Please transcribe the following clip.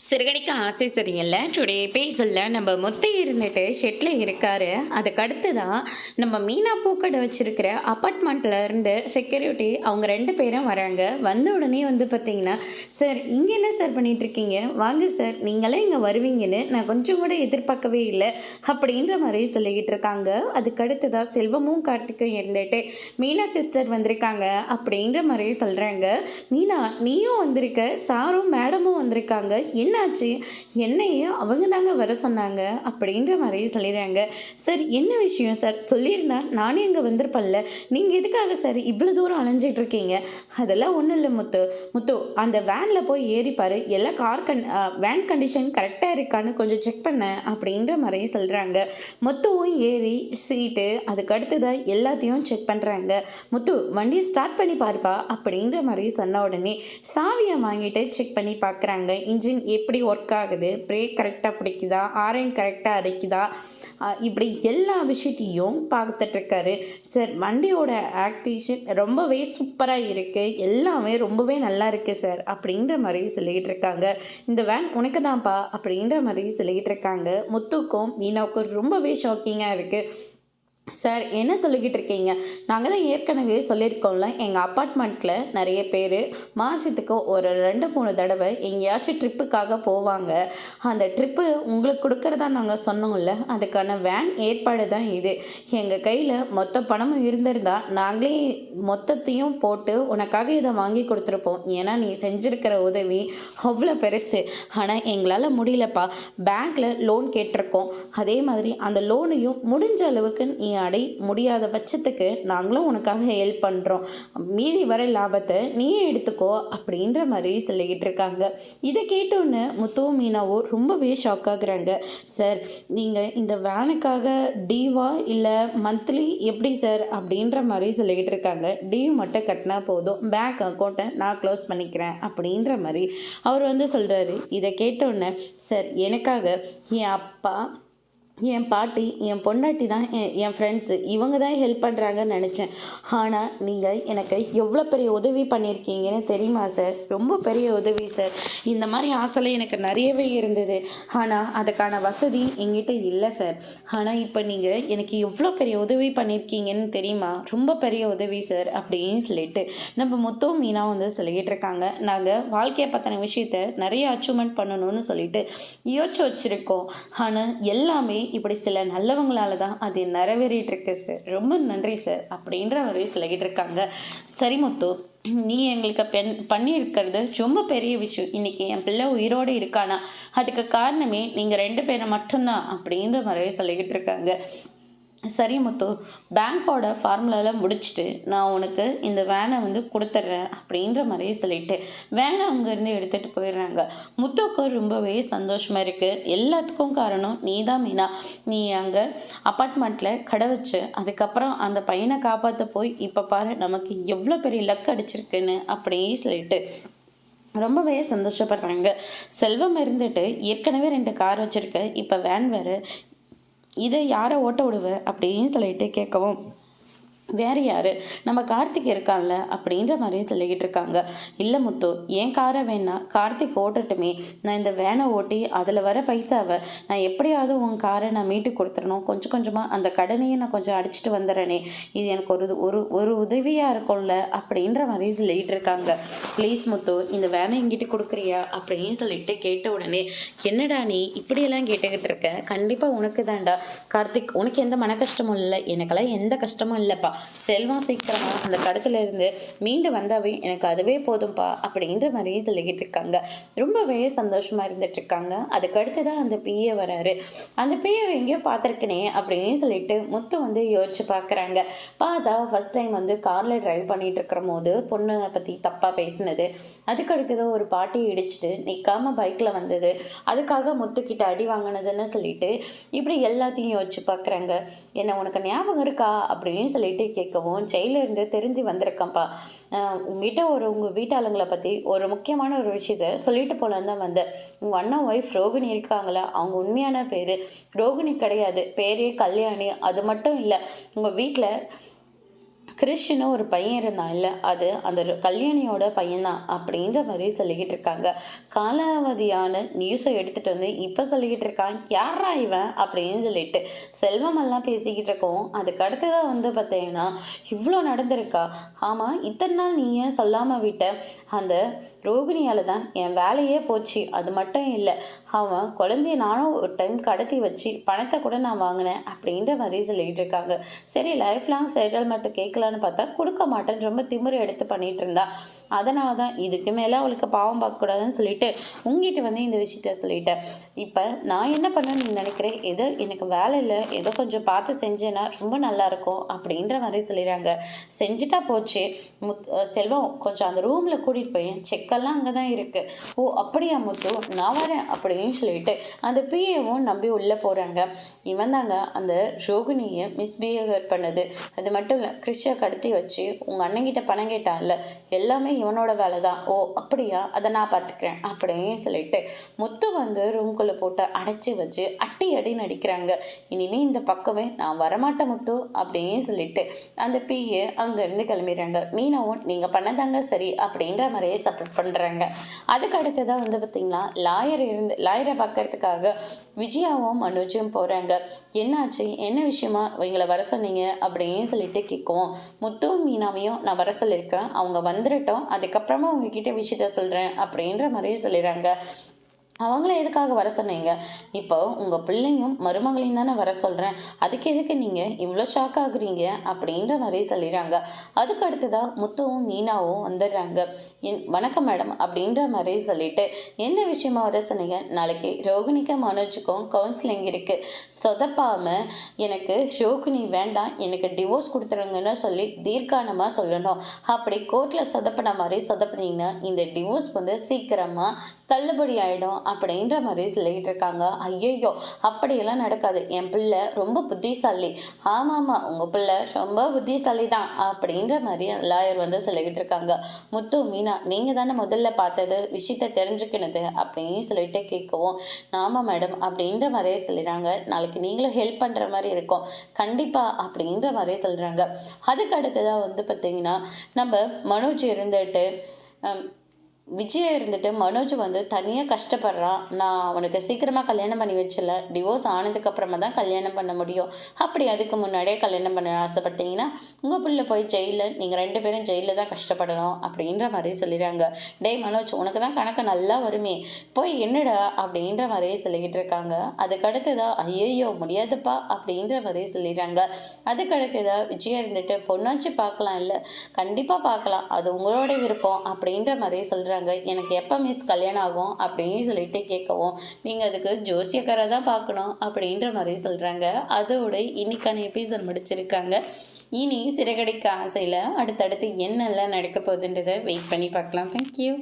சிறுகடிக்க ஆசை சரியில்ல. டுடே எபிசோட்ல நம்ம முத்து இருந்துட்டு ஷெட்ல இருக்காரு. அதுக்கு அடுத்ததான் நம்ம மீனா பூக்கடை வச்சிருக்கிற அப்பார்ட்மெண்ட்ல இருந்து செக்யூரிட்டி அவங்க 2 பேரும் வராங்க. வந்த உடனே வந்து பார்த்தீங்கன்னா, "சார் இங்க என்ன சார் பண்ணிட்டு இருக்கீங்க? வாங்க சார், நீங்களே இங்க வருவீங்கன்னு நான் கொஞ்சம் கூட எதிர்பார்க்கவே இல்ல." அப்படின்ற மாரி சொல்லிக்கிட்டு இருக்காங்க. அதுக்கு அடுத்ததா செல்வமும் கார்த்திக்கும் இருந்துட்டு, "மீனா சிஸ்டர் வந்திருக்காங்க." அப்படின்ற மாரி சொல்றாங்க. "மீனா நீயும் வந்திருக்க, சாரும் மேடமும் வந்திருக்காங்க. என்னாச்சு? என்னையும் அவங்க தாங்க வர சொன்னாங்க." அப்படின்ற மாதிரி சொல்லிடுறாங்க. சார் என்ன விஷயம் சார்? சொல்லியிருந்தா நானே அங்கே வந்திருப்பேன்ல. நீங்கள் எதுக்காக சார் இவ்வளோ தூரம் அலைஞ்சிட்டு இருக்கீங்க? அதெல்லாம் ஒன்றும் இல்லை முத்து. முத்து அந்த வேனில் போய் ஏறிப்பாரு, எல்லாம் வேன் கண்டிஷன் கரெக்டாக இருக்கான்னு கொஞ்சம் செக் பண்ண அப்படின்ற மாதிரி சொல்கிறாங்க. முத்துவும் ஏறி சீட்டு அதுக்கு அடுத்ததாக எல்லாத்தையும் செக் பண்ணுறாங்க. முத்து வண்டியை ஸ்டார்ட் பண்ணி பாருப்பா அப்படின்ற மாதிரி சொன்ன உடனே சாவியை வாங்கிட்டு செக் பண்ணி பார்க்குறாங்க. இன்ஜின் எப்படி ஒர்க் ஆகுது, பிரேக் கரெக்டாக பிடிக்குதா, ஆரன் கரெக்டாக அடிக்குதா, இப்படி எல்லா விஷயத்தையும் பார்த்துட்ருக்காரு. சார் வண்டியோட ஆக்டிவேஷன் ரொம்பவே சூப்பராக இருக்குது, எல்லாமே ரொம்பவே நல்லா இருக்குது சார் அப்படின்ற மாதிரி சொல்லிகிட்டு இருக்காங்க. இந்த வேன் உனக்கு தான்ப்பா அப்படின்ற மாதிரி சொல்லிகிட்டு இருக்காங்க. முத்துக்கும் மீனாவுக்கும் ரொம்பவே ஷாக்கிங்காக இருக்குது. சார் என்ன சொல்லிக்கிட்டு இருக்கீங்க? நாங்கள் தான் ஏற்கனவே சொல்லியிருக்கோம்ல, எங்கள் அப்பார்ட்மெண்ட்டில் நிறைய பேர் மாதத்துக்கு ஒரு 2-3 தடவை எங்கேயாச்சும் ட்ரிப்புக்காக போவாங்க. அந்த ட்ரிப்பு உங்களுக்கு கொடுக்குறதா நாங்கள் சொன்னோம்ல, அதுக்கான வேன் ஏற்பாடு தான் இது. எங்கள் கையில் மொத்த பணமும் இருந்திருந்தா நாங்களே மொத்தத்தையும் போட்டு உனக்காக இதை வாங்கி கொடுத்துருப்போம். ஏன்னா நீ செஞ்சுருக்கிற உதவி அவ்வளோ பெருசு. ஆனால் எங்களால் முடியலப்பா. பேங்க்கில் லோன் கேட்டிருக்கோம். அதே மாதிரி அந்த லோனையும் முடிஞ்ச அளவுக்கு நீ அடை முடியாத பட்சத்துக்கு நாங்களும் உனக்காக ஹெல்ப் பண்ணுறோம். மீதி வர லாபத்தை நீயே எடுத்துக்கோ அப்படின்ற மாதிரி சொல்லிக்கிட்டு இருக்காங்க. இதை கேட்டோன்னு முத்துவும் மீனாவும் ரொம்பவே ஷாக் ஆகுறாங்க. சார் நீங்கள் இந்த வேனுக்காக டீவா இல்லை மந்த்லி எப்படி சார் அப்படின்ற மாதிரி சொல்லிக்கிட்டு இருக்காங்க. டியூ மட்டும் கட்டினா போதும், பேங்க் அக்கௌண்ட்டை நான் க்ளோஸ் பண்ணிக்கிறேன் அப்படின்ற மாதிரி அவர் வந்து சொல்கிறாரு. இதை கேட்டோன்னே, சார் எனக்காக என் அப்பா, என் பாட்டி, என் பொண்டாட்டி தான் என் ஃப்ரெண்ட்ஸு இவங்க தான் ஹெல்ப் பண்ணுறாங்கன்னு நினச்சேன். ஆனால் நீங்கள் எனக்கு எவ்வளோ பெரிய உதவி பண்ணியிருக்கீங்கன்னு தெரியுமா சார்? ரொம்ப பெரிய உதவி சார். இந்த மாதிரி ஆசைலாம் எனக்கு நிறையவே இருந்தது. ஆனால் அதுக்கான வசதி எங்கிட்ட இல்லை சார். ஆனால் இப்போ நீங்கள் எனக்கு எவ்வளோ பெரிய உதவி பண்ணியிருக்கீங்கன்னு தெரியுமா? ரொம்ப பெரிய உதவி சார் அப்படின்னு சொல்லிட்டு நம்ம முத்துவும் மீனா வந்து சொல்லிக்கிட்டு இருக்காங்க. நாங்கள் வாழ்க்கையை பற்றின விஷயத்த நிறைய அச்சீவ்மெண்ட் பண்ணணும்னு சொல்லிட்டு யோசிச்சு வச்சுருக்கோம். ஆனால் எல்லாமே இப்படி சில நல்லவங்களால தான் அது நிறைவேறிட்டு இருக்கு சார். ரொம்ப நன்றி சார் அப்படின்ற வரையும் சொல்லிக்கிட்டு இருக்காங்க. சரி முத்து, நீ எங்களுக்கு பண்ணியிருக்கிறது ரொம்ப பெரிய விஷயம். இன்னைக்கு என் பிள்ளை உயிரோடு இருக்கானா அதுக்கு காரணமே நீங்கள் 2 பேரும் மட்டும்தான் அப்படின்ற மாதிரியே சொல்லிக்கிட்டு இருக்காங்க. சரி முத்து, பேங்க்கோட ஃபார்முலாவில் முடிச்சுட்டு நான் உனக்கு இந்த வேனை வந்து கொடுத்துட்றேன் அப்படின்ற மாதிரியே சொல்லிட்டு வேனை அங்கேருந்து எடுத்துகிட்டு போயிடுறாங்க. முத்துக்கு ரொம்பவே சந்தோஷமாக இருக்குது. எல்லாத்துக்கும் காரணம் நீ தான் மீனா. நீ அங்கே அப்பார்ட்மெண்ட்டில் கடை வச்சு அதுக்கப்புறம் அந்த பையனை காப்பாற்ற போய் இப்போ பாரு நமக்கு எவ்வளோ பெரிய லக் அடிச்சிருக்குன்னு அப்படியே சொல்லிட்டு ரொம்பவே சந்தோஷப்படுறாங்க. செல்வம் இருந்துட்டு ஏற்கனவே 2 கார் வச்சுருக்க, இப்போ வேன் வேறு, இதை யாரை ஓட்ட விடுவ அப்படின்னு சொல்லிட்டு கேட்கவும், வேறு யார், நம்ம கார்த்திக் இருக்கான்ல அப்படின்ற மாதிரியும் சொல்லிக்கிட்டு இருக்காங்க. இல்லை முத்து, ஏன் காரை வேணா கார்த்திக் ஓட்டட்டுமே. நான் இந்த வேனை ஓட்டி அதில் வர பைசாவை நான் எப்படியாவது உன் காரை நான் மீட்டு கொடுத்துடணும். கொஞ்சம் கொஞ்சமாக அந்த கடனையும் நான் கொஞ்சம் அடிச்சுட்டு வந்துடுறேனே, இது எனக்கு ஒரு உதவியாக இருக்கும்ல அப்படின்ற மாதிரி சொல்லிக்கிட்டு இருக்காங்க. ப்ளீஸ் முத்து, இந்த வேனை எங்கிட்ட கொடுக்குறியா அப்படின்னு சொல்லிட்டு கேட்ட உடனே, என்னடா நீ இப்படியெல்லாம் கேட்டுக்கிட்டு இருக்க? கண்டிப்பாக உனக்கு தான்டா கார்த்திக், உனக்கு எந்த மன கஷ்டமும் இல்லை, எனக்கெல்லாம் எந்த கஷ்டமும் இல்லைப்பா. செல்வம் சீக்கிரமா அந்த கடத்துல இருந்து மீண்டு வந்தாவே எனக்கு அதுவே போதும்பா அப்படின்ற மாதிரி சொல்லிக்கிட்டு இருக்காங்க. ரொம்பவே சந்தோஷமா இருந்துட்டு இருக்காங்க. அதுக்கு அடுத்துதான் அந்த பிஏ வராரு. அந்த பிஏ எங்கேயோ பார்த்துருக்கனே அப்படின்னு சொல்லிட்டு முத்து வந்து யோசிச்சு பார்க்குறாங்க. பார்த்தா ஃபர்ஸ்ட் டைம் வந்து கார்ல டிரைவ் பண்ணிட்டு இருக்கிற போது பொண்ணை பத்தி தப்பா பேசினது, அதுக்கு அடுத்தது ஒரு பாட்டியை இடிச்சிட்டு நிற்காம பைக்ல வந்தது, அதுக்காக முத்துக்கிட்ட அடி வாங்கினதுன்னு சொல்லிட்டு இப்படி எல்லாத்தையும் யோசிச்சு பார்க்குறாங்க. என்ன உனக்கு ஞாபகம் இருக்கா அப்படின்னு சொல்லிட்டு கேட்கவும், ஜெயிலிருந்து தெரிஞ்சு வந்திருக்கேன்ப்பா, உங்ககிட்ட உங்கள் வீட்டாளுங்களை பற்றி ஒரு முக்கியமான ஒரு விஷயத்த சொல்லிட்டு போகலான்னு தான் வந்தேன். உங்கள் அண்ணா ஒய்ஃப் ரோகிணி இருக்காங்களா, அவங்க உண்மையான பேர் ரோகிணி கிடையாது, பேரே கல்யாணி. அது மட்டும் இல்லை, உங்கள் வீட்டில் கிறிஷ்னு ஒரு பையன் இருந்தான் இல்லை, அது அந்த கல்யாணியோட பையன்தான் அப்படின்ற மாதிரி சொல்லிக்கிட்டு இருக்காங்க. காலாவதியான நியூஸை எடுத்துகிட்டு வந்து இப்போ சொல்லிக்கிட்டு இருக்கான், யாரா இவன் அப்படின்னு சொல்லிட்டு செல்வமெல்லாம் பேசிக்கிட்டு இருக்கோம். அதுக்கு அடுத்ததாக வந்து பார்த்தீங்கன்னா இவ்வளோ நடந்திருக்கா? ஆமாம், இத்தனை நாள் நீ ஏன் சொல்லாமல் விட்ட? அந்த ரோகிணியால் தான் என் வேலையே போச்சு. அது மட்டும் இல்லை, அவன் குழந்தைய நானும் ஒரு டைம் கடத்தி வச்சு பணத்தை கூட நான் வாங்கினேன் அப்படின்ற மாதிரி சொல்லிக்கிட்டு இருக்காங்க. சரி, லைஃப் லாங் செட்டில்மெண்ட் கேட்கலான்னு பார்த்தா கொடுக்க மாட்டேன்னு ரொம்ப திமிரு எடுத்து பண்ணிட்டு இருந்தா. அதனால தான் இதுக்கு மேலே அவளுக்கு பாவம் பார்க்கக்கூடாதுன்னு சொல்லிட்டு உங்ககிட்ட வந்து இந்த விஷயத்த சொல்லிட்டேன். இப்போ நான் என்ன பண்ணேன்னு நீ நினைக்கிறேன்? ஏதோ எனக்கு வேலை இல்லை, ஏதோ கொஞ்சம் பார்த்து செஞ்சேன்னா ரொம்ப நல்லாயிருக்கும் அப்படின்ற மாதிரி சொல்லிடுறாங்க. செஞ்சுட்டா போச்சு. செல்வம் கொஞ்சம் அந்த ரூமில் கூட்டிகிட்டு போய் செக்கெல்லாம் அங்கே தான் இருக்குது. ஓ அப்படியா முத்து, நான் வரேன் அப்படின்னு சொல்லிட்டு அந்த பிஏவும் நம்பி உள்ளே போகிறாங்க. இவன் தாங்க அந்த ரோகிணியை மிஸ்பிஹேவியர் பண்ணது. அது மட்டும் இல்லை, கிறிஷை கடத்தி வச்சு உங்கள் அண்ணங்கிட்ட பணம் கேட்டான்ல, எல்லாமே இவனோட வேலை தான். ஓ அப்படியா, அதை நான் பார்த்துக்கிறேன் அப்படின்னு சொல்லிட்டு முத்து வந்து ரூம்குள்ளே போட்டு அடைச்சி வச்சு அட்டி அடி நடிக்கிறாங்க. இனிமேல் இந்த பக்கமே நான் வரமாட்டேன் முத்து அப்படின்னு சொல்லிட்டு அந்த பிஏ அங்கேருந்து கிளம்பிடுறாங்க. மீனாவும் நீங்கள் பண்ணதாங்க சரி அப்படின்ற மாதிரியே சப்போர்ட் பண்ணுறாங்க. அதுக்கு அடுத்ததான் வந்து பார்த்திங்கன்னா லாயரை பார்க்கறதுக்காக விஜயாவும் மனோஜும் போகிறாங்க. என்னாச்சு, என்ன விஷயமா இவங்களை வர சொன்னீங்க அப்படின்னு சொல்லிட்டு கேட்குவோம். முத்துவும் மீனாவையும் நான் வர சொல்லியிருக்கேன், அவங்க வந்துடட்டும், அதுக்கப்புறமா உங்ககிட்ட விஷயத்த சொல்கிறேன் அப்படின்ற மாதிரியே சொல்லிடுறாங்க. அவங்கள எதுக்காக வர சொன்னீங்க? இப்போ உங்கள் பிள்ளையும் மருமகளையும் தானே வர சொல்கிறேன், அதுக்கு எதுக்கு நீங்கள் இவ்வளோ ஷாக் ஆகுறீங்க அப்படின்ற மாதிரி சொல்லிடுறாங்க. அதுக்கு அடுத்ததாக முத்துவும் மீனாவும் வந்துடுறாங்க. வணக்கம் மேடம் அப்படின்ற மாதிரி சொல்லிட்டு என்ன விஷயமா வர சொன்னீங்க? நாளைக்கு ரோகிணிக்கும் மனோஜுக்கும் கவுன்சிலிங் இருக்குது, சொதப்பாமல் எனக்கு ரோகிணி வேண்டாம், எனக்கு டிவோர்ஸ் கொடுத்துருங்கன்னு சொல்லி தீர்க்கானமாக சொல்லணும். அப்படி கோர்ட்டில் சொதப்பின மாதிரி சொதப்பினீங்கன்னா இந்த டிவோர்ஸ் வந்து சீக்கிரமாக தள்ளுபடி ஆகிடும் அப்படின்ற மாதிரி சொல்லிகிட்டு இருக்காங்க. ஐயோ அப்படியெல்லாம் நடக்காது, என் பிள்ளை ரொம்ப புத்திசாலி. ஆமாம்மா, உங்கள் பிள்ளை ரொம்ப புத்திசாலி தான் அப்படின்ற மாதிரி லாயர் வந்து சொல்லிக்கிட்டு இருக்காங்க. முத்து, மீனா, நீங்கள் தானே முதல்ல பார்த்தது, விஷயத்தை தெரிஞ்சுக்கினது அப்படின்னு சொல்லிட்டு கேட்கவும், ஆமாம் மேடம் அப்படின்ற மாதிரியே சொல்லிடுறாங்க. நாளைக்கு நீங்களும் ஹெல்ப் பண்ணுற மாதிரி இருக்கும் கண்டிப்பாக அப்படின்ற மாதிரியே சொல்கிறாங்க. அதுக்கு அடுத்ததாக வந்து பார்த்திங்கன்னா நம்ம மனோஜ் இருந்துட்டு விஜயா இருந்துட்டு மனோஜ் வந்து தனியாக கஷ்டப்படுறான். நான் அவனுக்கு சீக்கிரமாக கல்யாணம் பண்ணி வச்சல, டிவோர்ஸ் ஆனதுக்கப்புறமா தான் கல்யாணம் பண்ண முடியும். அப்படி அதுக்கு முன்னாடியே கல்யாணம் பண்ண ஆசைப்பட்டீங்கன்னா உங்கள் பிள்ளை போய் ஜெயிலில், நீங்கள் 2 பேரும் ஜெயிலில் தான் கஷ்டப்படணும் அப்படின்ற மாதிரி சொல்லிடுறாங்க. டேய் மனோஜ், உனக்கு தான் கணக்கு நல்லா வருமே, போய் என்னடா அப்படின்ற மாதிரியே சொல்லிக்கிட்டு இருக்காங்க. அதுக்கடுத்ததா ஐயோ முடியாதுப்பா அப்படின்ற மாதிரி சொல்லிடுறாங்க. அதுக்கடுத்ததா விஜயா இருந்துட்டு பொண்ணாச்சு பார்க்கலாம், இல்லை கண்டிப்பாக பார்க்கலாம், அது உங்களோட விருப்பம் அப்படின்ற மாதிரி சொல்கிறாங்க. எனக்கு எப்போ மிஸ் கல்யாணம் ஆகும் அப்படின்னு சொல்லிட்டு கேட்கவும், நீங்கள் அதுக்கு ஜோசியக்காரை தான் பார்க்கணும் அப்படின்ற மாதிரி சொல்கிறாங்க. அதோட இன்னைக்கான எபிசோட் முடிச்சிருக்காங்க. இனி சிறகடிக்க ஆசையில் அடுத்தடுத்து என்னெல்லாம் நடக்க போகுதுன்றதை வெயிட் பண்ணி பார்க்கலாம். தேங்க்யூ.